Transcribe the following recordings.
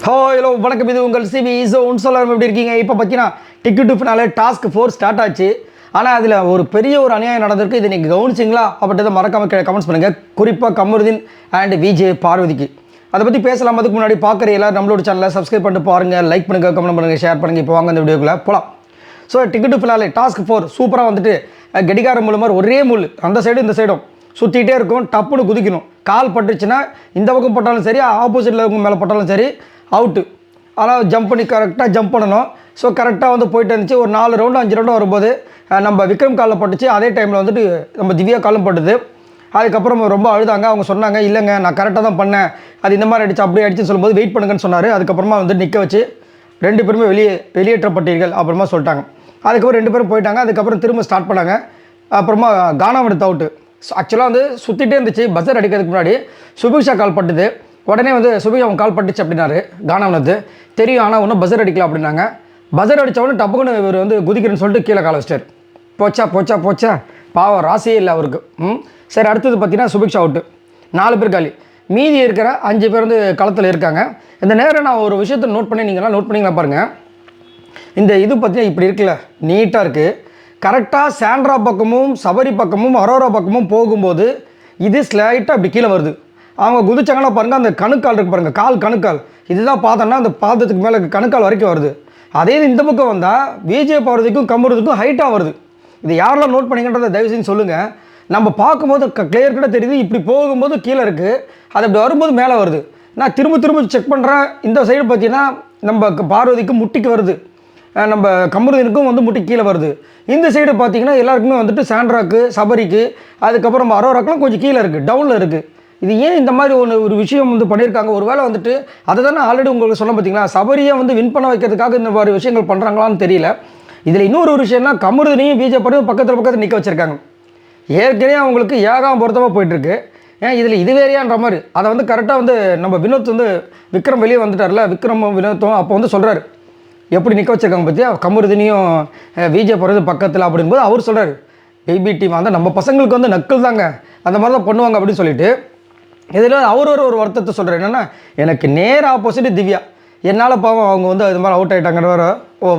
Hello வணக்கம், இது உங்கள் சிவி ஜோன். சொல்லாமல் எப்படி இருக்கீங்க? இப்போ பார்த்தீங்கன்னா ticket to finale task 4 start ஆச்சு. ஆனால் அதில் ஒரு பெரிய அநியாயம் நடந்திருக்கு. இதை நீங்கள் கவனிச்சிங்களா அப்படின்றத மறக்காம கமெண்ட்ஸ் பண்ணுங்கள். குறிப்பாக கமருதீன் அண்ட் விஜே பார்வதிக்கு அதை பற்றி பேசலாம். அதுக்கு முன்னாடி பார்க்குற எல்லாரும் நம்மளோட சேனலை சப்ஸ்கிரைப் பண்ணிட்டு பாருங்கள், லைக் பண்ணுங்கள், கமெண்ட் பண்ணுங்கள், ஷேர் பண்ணுங்கள். இப்போ வாங்க அந்த வீடியோக்குள்ளே போகலாம். So ticket to finale task 4 சூப்பராக வந்துட்டு கடிகாரம் மூலமாக ஒரே முள் அந்த சைடு இந்த சைடும் சுற்றிகிட்டே இருக்கும். டப்புன்னு குதிக்கணும். கால் பட்டுச்சுன்னா இந்த பக்கம் பட்டாலும் சரி, ஆப்போசிட்டில் இருக்கவங்க மேலே பட்டாலும் சரி, அவுட்டு. ஆனால் ஜம்ப் பண்ணி கரெக்டாக ஜம்ப் பண்ணணும். ஸோ கரெக்டாக வந்து போயிட்டு இருந்துச்சு. ஒரு 4 ரவுண்டு 5 ரவுண்டு வரும்போது நம்ம விக்ரம் காலில் பட்டுச்சு. அதே டைமில் வந்துட்டு நம்ம திவ்யா காலும் பட்டுது. அதுக்கப்புறம் ரொம்ப அழுதாங்க. அவங்க சொன்னாங்க, இல்லைங்க நான் கரெக்டாக தான் பண்ணேன், அது இந்த மாதிரி அடிச்சு அப்படியே அடிச்சுன்னு சொல்லும்போது வெயிட் பண்ணுங்கன்னு சொன்னார். அதுக்கப்புறமா வந்து நிற்க வச்சு 2 பேருமே வெளியேற்றப்பட்டீர்கள் அப்புறமா சொல்லிட்டாங்க. அதுக்கப்புறம் 2 பேரும் போயிட்டாங்க. அதுக்கப்புறம் திரும்ப ஸ்டார்ட் பண்ணாங்க. அப்புறமா கானாம் எடுத்து அவுட்டு. ஆக்சுவலாக வந்து சுற்றிட்டே இருந்துச்சு. பஸ்ஸர் அடிக்கிறதுக்கு முன்னாடி சுபிக்ஷா கால் பட்டுது. உடனே வந்து சுபிக்ஷா அவன் கால் பட்டுச்சு அப்படின்னாரு கானாவனது. தெரியும், ஆனால் ஒன்றும் பஸ்ஸர் அடிக்கலாம் அப்படின்னாங்க. பஸ்ஸர் அடித்தவொடனே டப்புக்குன்னு இவர் வந்து குதிக்கிறேன்னு சொல்லிட்டு கீழே கால வச்சிட்டார். போச்சா பாவம், ராசியே இல்லை அவருக்கு. சரி, அடுத்தது பார்த்தீங்கன்னா சுபிக்ஷா அவுட்டு. 4 பேர் காலி. மீதி இருக்கிற 5 பேர் வந்து களத்தில் இருக்காங்க. இந்த நேரம் நான் ஒரு விஷயத்தை நோட் பண்ணி நீங்களாம் நோட் பண்ணிங்களா பாருங்கள். இந்த இது பார்த்தீங்கன்னா இப்படி இருக்குல்ல, நீட்டாக இருக்குது. கரெக்டாக சாண்ட்ரா பக்கமும் சபரி பக்கமும் அரோரா பக்கமும் போகும்போது இது ஸ்லைட்டாக அப்படி கீழே வருது. அவங்க குதிச்சாங்கன்னா பாருங்கள், அந்த கணுக்கால் இருக்குது பாருங்கள், கணுக்கால் இதுதான் பார்த்தோன்னா அந்த பாதத்துக்கு மேலே கணுக்கால் வரைக்கும் வருது. அதே இந்த பக்கம் வந்தால் விஜே பார்வதிக்கும் கமருதுக்கும் ஹைட்டாக வருது. இது யாரெல்லாம் நோட் பண்ணிங்கன்றதை தயவுசெய்து சொல்லுங்கள். நம்ம பார்க்கும்போது கிளியர் கிட்ட தெரியுது. இப்படி போகும்போது கீழே இருக்குது, அது அப்படி வரும்போது மேலே வருது. நான் திரும்ப செக் பண்ணுறேன். இந்த சைடு பார்த்தீங்கன்னா நம்ம பார்வதிக்கு முட்டிக்கு வருது, நம்ம கமருதீனுக்கும் வந்து முட்டி கீழே வருது. இந்த சைடு பார்த்தீங்கன்னா எல்லாருக்குமே வந்துட்டு சாண்ட்ராக்கு சபரிக்கு அதுக்கப்புறம் அரோராக்கெலாம் கொஞ்சம் கீழே இருக்குது, டவுனில் இருக்குது. இது ஏன் இந்த மாதிரி ஒரு விஷயம் வந்து பண்ணியிருக்காங்க? ஒரு வேளை வந்துட்டு அதை தானே ஆல்ரெடி உங்களுக்கு சொல்ல பார்த்தீங்களா, சபரியை வந்து வின் பண்ண வைக்கிறதுக்காக இந்த மாதிரி விஷயங்கள் பண்ணுறாங்களான்னு தெரியல. இதில் இன்னொரு விஷயம்னா கமருதீனையும் பிஜே பார்வதியும் பக்கத்தில் நிற்க வச்சுருக்காங்க. ஏற்கனவே அவங்களுக்கு ஏகாம் பொருத்தமாக போயிட்டுருக்கு. இதில் இது வேறையான்ற மாதிரி அதை வந்து கரெக்டாக வந்து நம்ம வினோத் வந்து விக்ரம் வெளியே வந்துட்டார்ல, விக்ரமும் வினோத்தும் அப்போ வந்து சொல்கிறாரு எப்படி நிற்க வச்சுருக்காங்க பற்றியா கமருதீனையும் விஜே பார்வதி பக்கத்தில் அப்படிங்கும்போது அவர் சொல்கிறார், பேபி டீம் வந்து நம்ம பசங்களுக்கு வந்து நக்கல் தாங்க, அந்த மாதிரி தான் பண்ணுவாங்க அப்படின்னு சொல்லிட்டு இதில் அவர் ஒரு வருத்தத்தை சொல்கிறார். என்னென்னா, எனக்கு நேர் ஆப்போசிட் திவ்யா. என்னால் பாவம் அவங்க வந்து அது மாதிரி அவுட் ஆகிட்டாங்கன்னு வேறு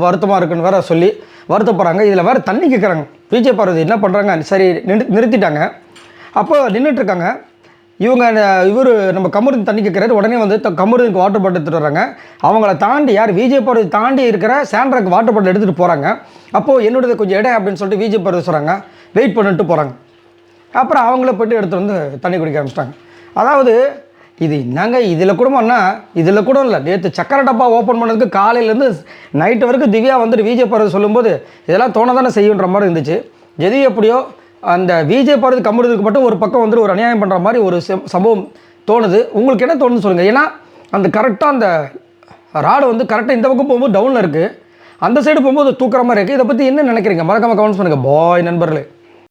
வருத்தமாக இருக்குன்னு வேறு சொல்லி வருத்தப்படுறாங்க. இதில் வேறு தண்ணி கேட்குறாங்க. விஜே பார்வதி என்ன பண்ணுறாங்க, சரி நிறுத்திட்டாங்க. அப்போ நின்றுட்டுருக்காங்க இவங்க. நம்ம கமருதீன் தண்ணி கேட்குறாரு. உடனே வந்து கமருதீனுக்கு வாட்டர் பாட்டில் எடுத்துகிட்டு வராங்க. அவங்கள தாண்டி யார் விஜே பார்வதி தாண்டி இருக்கிற சாண்ட்ராக்கு வாட்டர் பாட்டில் எடுத்துகிட்டு போகிறாங்க. அப்போது என்னோடது கொஞ்சம் இடம் அப்படின்னு சொல்லிட்டு விஜே பார்வதி சொல்கிறாங்க. வெயிட் பண்ணிட்டு போகிறாங்க. அப்புறம் அவங்கள போய்ட்டு எடுத்து வந்து தண்ணி குடிக்க ஆரம்பிச்சிட்டாங்க. அதாவது இது என்னங்க, இதில் கூடமாண்ணா, இதில் கூட இல்லை, நேற்று சக்கரை டப்பா ஓப்பன் பண்ணதுக்கு காலையிலேருந்து நைட்டு வரைக்கும் திவ்யா வந்துட்டு விஜே பார்வதி சொல்லும்போது இதெல்லாம் தோண தானே செய்யுன்ற மாதிரி இருந்துச்சு. எது எப்படியோ அந்த விஜே பார்வதி கமருதீனுக்கு மட்டும் ஒரு பக்கம் வந்துட்டு ஒரு அநியாயம் பண்ணுற மாதிரி ஒரு சம்பவம் தோணுது. உங்களுக்கு என்ன தோணுதுன்னு சொல்லுங்கள். ஏன்னா அந்த கரெக்டாக அந்த ராடு வந்து கரெக்டாக இந்த பக்கம் போகும்போது டவுனில் இருக்குது, அந்த சைடு போகும்போது தூக்குற மாதிரி இருக்குது. இதை பற்றி என்ன நினைக்கிறீங்க? மறக்காமல் கமெண்ட்ஸ் பண்ணுங்கள் பாய் நண்பர்களே.